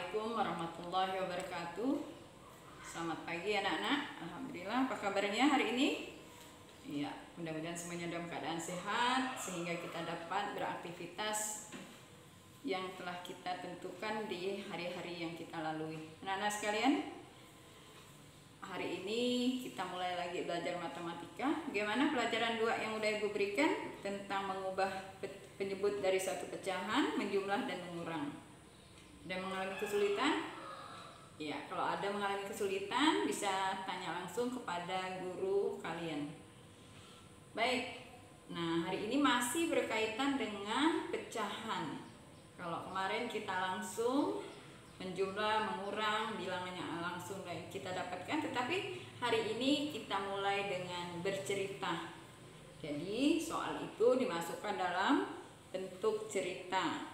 Assalamualaikum warahmatullahi wabarakatuh. Selamat pagi anak-anak. Alhamdulillah, apa kabarnya hari ini? Iya, mudah-mudahan semuanya dalam keadaan sehat sehingga kita dapat beraktivitas yang telah kita tentukan di hari-hari yang kita lalui. Anak-anak sekalian, hari ini kita mulai lagi belajar matematika. Bagaimana pelajaran 2 yang udah Ibu berikan tentang mengubah penyebut dari suatu pecahan, menjumlah dan mengurang. Ada mengalami kesulitan? Ya, kalau ada mengalami kesulitan bisa tanya langsung kepada guru kalian. Baik, nah hari ini masih berkaitan dengan pecahan. Kalau kemarin kita langsung menjumlah, mengurang, bilangannya langsung kita dapatkan, tetapi hari ini kita mulai dengan bercerita. Jadi soal itu dimasukkan dalam bentuk cerita.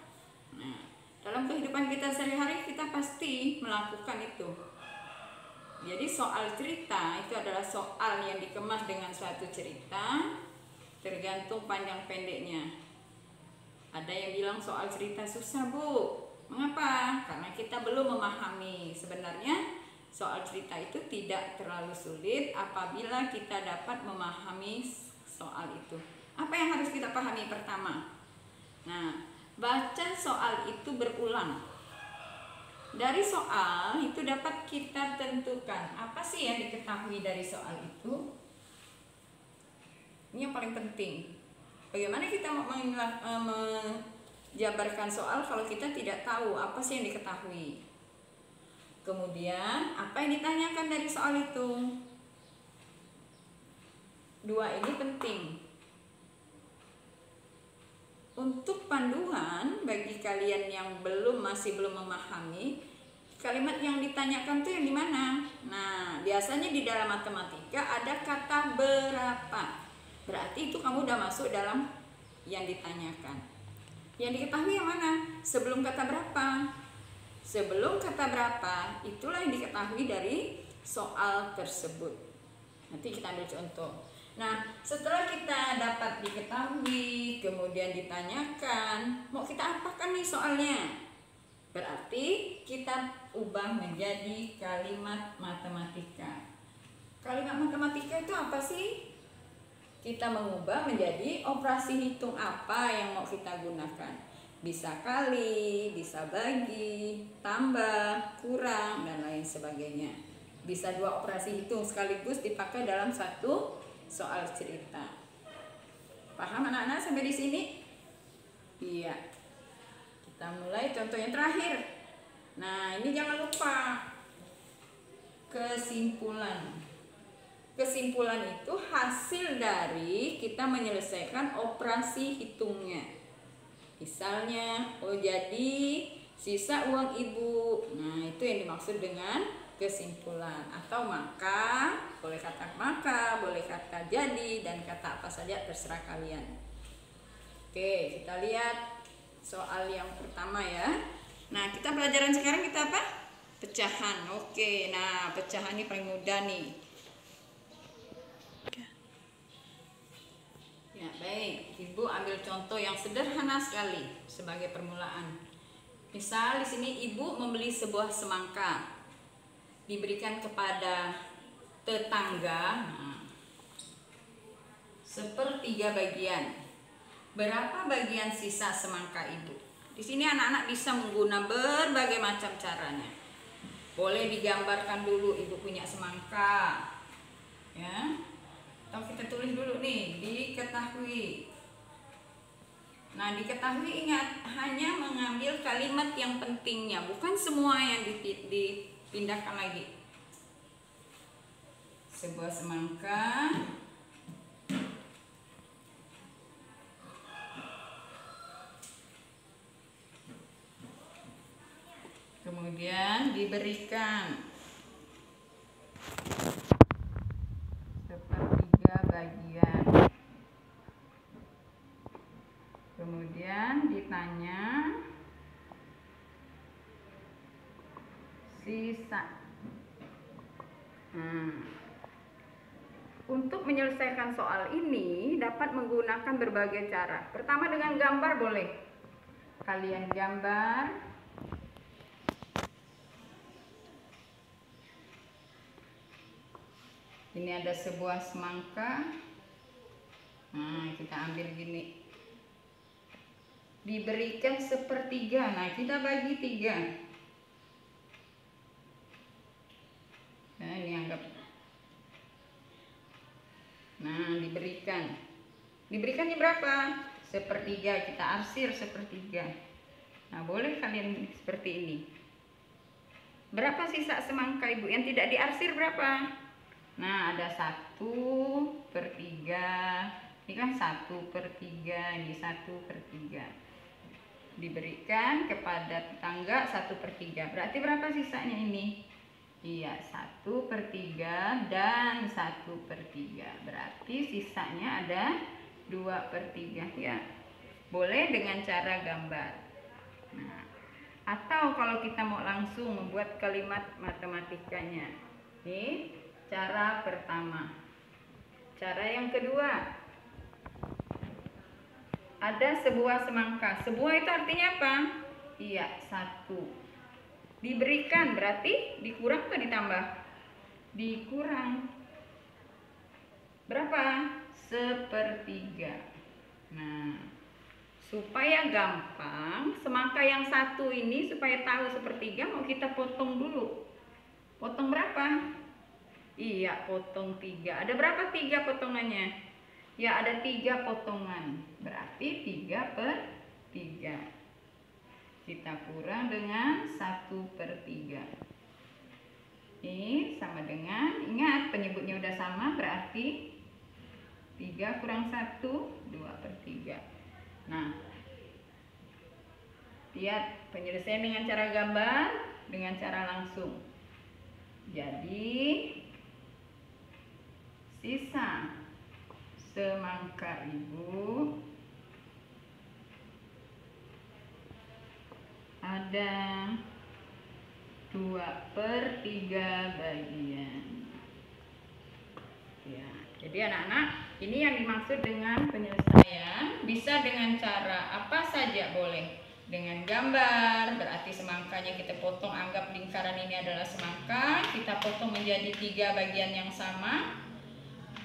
Nah, dalam kehidupan kita sehari-hari kita pasti melakukan itu. Jadi soal cerita itu adalah soal yang dikemas dengan suatu cerita, tergantung panjang pendeknya. Ada yang bilang soal cerita susah, Bu. Mengapa? Karena kita belum memahami. Sebenarnya soal cerita itu tidak terlalu sulit apabila kita dapat memahami soal itu. Apa yang harus kita pahami pertama? Nah, baca soal itu berulang. Dari soal itu dapat kita tentukan apa sih yang diketahui dari soal itu. Ini yang paling penting. Bagaimana kita menjabarkan soal kalau kita tidak tahu apa sih yang diketahui. Kemudian apa yang ditanyakan dari soal itu. 2 ini penting. Untuk panduan bagi kalian yang masih belum memahami, kalimat yang ditanyakan itu yang di mana? Nah, biasanya di dalam matematika ada kata berapa. Berarti itu kamu udah masuk dalam yang ditanyakan. Yang diketahui yang mana? Sebelum kata berapa. Sebelum kata berapa, itulah yang diketahui dari soal tersebut. Nanti kita ambil contoh. Nah, setelah kita dapat diketahui, kemudian ditanyakan, mau kita apakan nih soalnya? Berarti kita ubah menjadi kalimat matematika. Kalimat matematika itu apa sih? Kita mengubah menjadi operasi hitung apa yang mau kita gunakan. Bisa kali, bisa bagi, tambah, kurang, dan lain sebagainya. Bisa 2 operasi hitung sekaligus dipakai dalam satu soal cerita. Paham anak-anak sampai di sini? Iya. Kita mulai contoh yang terakhir. Nah, ini jangan lupa kesimpulan. Kesimpulan itu hasil dari kita menyelesaikan operasi hitungnya. Misalnya, jadi sisa uang ibu. Nah, itu yang dimaksud dengan kesimpulan. Atau maka, boleh kata maka, boleh kata jadi, dan kata apa saja terserah kalian. Oke, kita lihat soal yang pertama ya. Nah, kita pelajaran sekarang kita apa? Pecahan. Oke, nah pecahan ini paling mudah nih. Ya, baik. Ibu ambil contoh yang sederhana sekali sebagai permulaan. Misal di sini ibu membeli sebuah semangka. Diberikan kepada tetangga 1/3 bagian. Berapa bagian sisa semangka ibu? Di sini anak-anak bisa menggunakan berbagai macam caranya. Boleh digambarkan dulu ibu punya semangka, ya. Atau kita tulis dulu nih, diketahui. Nah, diketahui ingat hanya mengambil kalimat yang pentingnya, bukan semua yang dipindahkan lagi. Sebuah semangka kemudian diberikan 1/3 bagian. Kemudian ditanya sisa. Untuk menyelesaikan soal ini dapat menggunakan berbagai cara. Pertama dengan gambar boleh. Kalian gambar Ini ada sebuah semangka. Nah, kita ambil gini. Diberikan sepertiga. Nah, kita bagi 3. Nah, ini anggap. Nah, diberikannya berapa? Sepertiga. Kita arsir sepertiga. Nah, boleh kalian seperti ini. Berapa sisa semangka ibu yang tidak diarsir berapa? Nah, ada 1/3. Ini kan 1/3. Ini 1/3. Diberikan kepada tetangga 1/3. Berarti berapa sisanya ini? Iya, 1/3 dan 1/3. Berarti sisanya ada 2/3 ya. Boleh dengan cara gambar. Nah, atau kalau kita mau langsung membuat kalimat matematikanya. Ini cara pertama. Cara yang kedua. Ada sebuah semangka. Sebuah itu artinya apa? Iya, 1. Diberikan berarti dikurang atau ditambah? Dikurang. Berapa? 1/3. Nah, supaya gampang, semangka yang 1 ini supaya tahu 1/3 mau kita potong dulu. Potong berapa? Iya, potong 3. Ada berapa 3 potongannya? Ya, ada 3 potongan. Berarti 3/3. Kita kurang dengan 1/3. Ini sama dengan, ingat penyebutnya udah sama, berarti 3 kurang 1, 2/3. Nah, lihat penyelesaian dengan cara gambar, dengan cara langsung. Jadi, sisa semangka ibu ada 2/3 bagian. Ya, jadi anak-anak, ini yang dimaksud dengan penyelesaian. Bisa dengan cara apa saja boleh. Dengan gambar, berarti semangkanya kita potong, anggap lingkaran ini adalah semangka. Kita potong menjadi 3 bagian yang sama.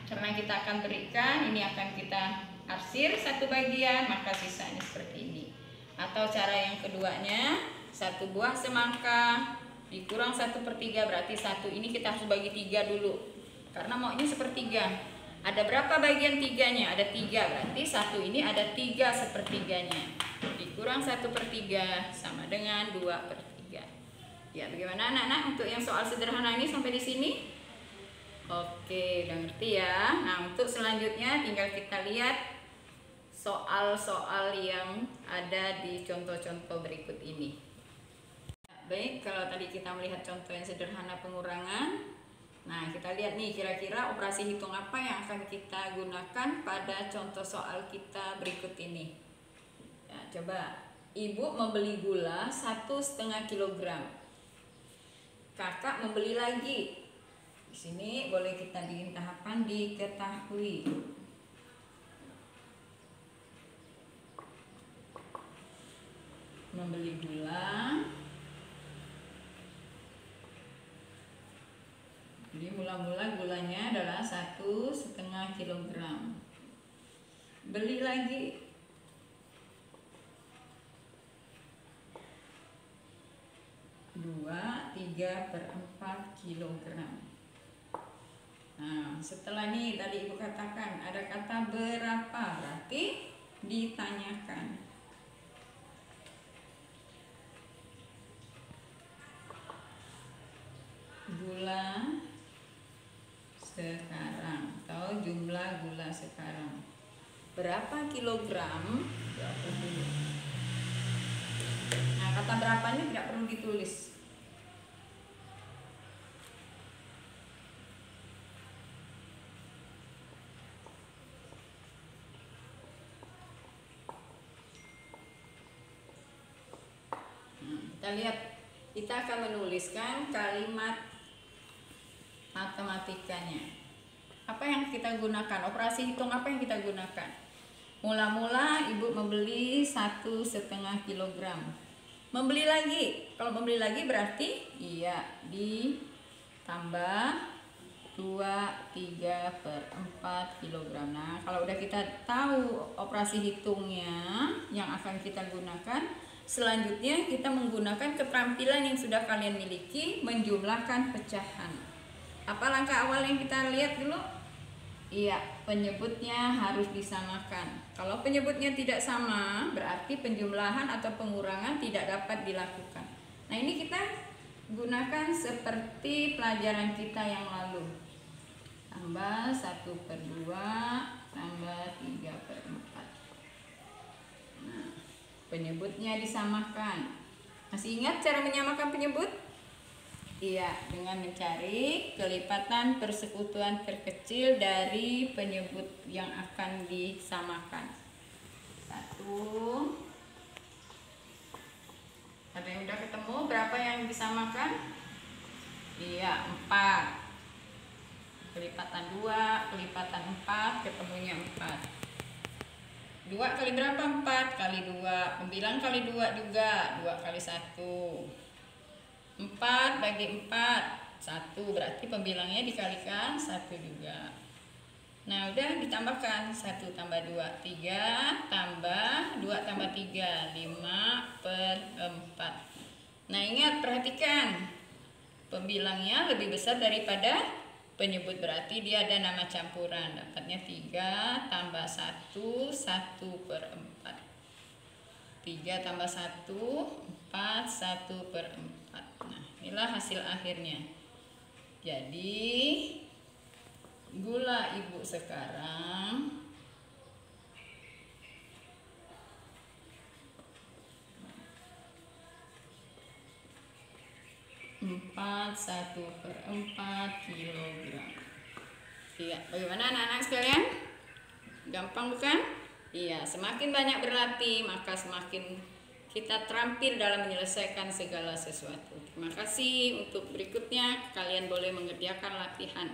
Karena kita akan berikan, ini akan kita arsir 1 bagian, maka sisanya seperti ini. Atau cara yang keduanya, 1 buah semangka dikurang 1/3, berarti 1 ini kita harus bagi 3 dulu. Karena maunya 1/3. Ada berapa bagian 3-nya? Ada 3, berarti 1 ini ada 3/3-nya. Dikurang 1/3 sama dengan 2/3. Ya, bagaimana anak-anak untuk yang soal sederhana ini sampai di sini? Oke, udah ngerti ya. Nah, untuk selanjutnya tinggal kita lihat soal-soal yang ada di contoh-contoh berikut ini. Baik, kalau tadi kita melihat contoh yang sederhana pengurangan. Nah, kita lihat nih kira-kira operasi hitung apa yang akan kita gunakan pada contoh soal kita berikut ini. Ya, coba. Ibu membeli gula 1,5 kilogram. Kakak membeli lagi. Di sini boleh kita bikin tahapan diketahui. Membeli gula. Jadi mula-mula gulanya adalah 1,5 kilogram. Beli lagi. Dua, 3/4 kilogram. Nah, setelah ini tadi ibu katakan ada kata berapa, berarti ditanyakan. Gula sekarang atau jumlah gula sekarang berapa kilogram? Nah, kata berapanya tidak perlu ditulis. Kita lihat, kita akan menuliskan kalimat matematikanya. Apa yang kita gunakan? Operasi hitung apa yang kita gunakan? Mula-mula ibu membeli 1,5 kilogram. Membeli lagi. Kalau membeli lagi berarti iya ditambah 3/4 kilogram. Nah, kalau udah kita tahu operasi hitungnya yang akan kita gunakan, selanjutnya kita menggunakan keterampilan yang sudah kalian miliki, menjumlahkan pecahan. Apa langkah awal yang kita lihat dulu? Iya, penyebutnya harus disamakan. Kalau penyebutnya tidak sama, berarti penjumlahan atau pengurangan tidak dapat dilakukan. Nah, ini kita gunakan seperti pelajaran kita yang lalu. Tambah 1/2 tambah 3/4. Nah, penyebutnya disamakan. Masih ingat cara menyamakan penyebut? Iya, dengan mencari kelipatan persekutuan terkecil dari penyebut yang akan disamakan. 1. Ada yang udah ketemu berapa yang disamakan? Iya, 4. Kelipatan 2, kelipatan 4, ketemunya 4. 2 kali berapa? 4 kali 2. Pembilang kali 2 juga. 2 kali 1. 4 bagi 4 1, berarti pembilangnya dikalikan 1 juga. Nah, udah ditambahkan 1 tambah 2 3 tambah 2 tambah 3 5/4. Nah, ingat, perhatikan, pembilangnya lebih besar daripada penyebut, berarti dia ada nama campuran. Dapatnya 3 tambah 1 1/4. 3 tambah 1 4 1/4. Nah, inilah hasil akhirnya. Jadi gula ibu sekarang empat 1/4 kilogram. Iya, bagaimana anak-anak sekalian? Gampang bukan? Iya, semakin banyak berlatih maka semakin kita terampil dalam menyelesaikan segala sesuatu. Terima kasih. Untuk berikutnya kalian boleh mengerjakan latihan.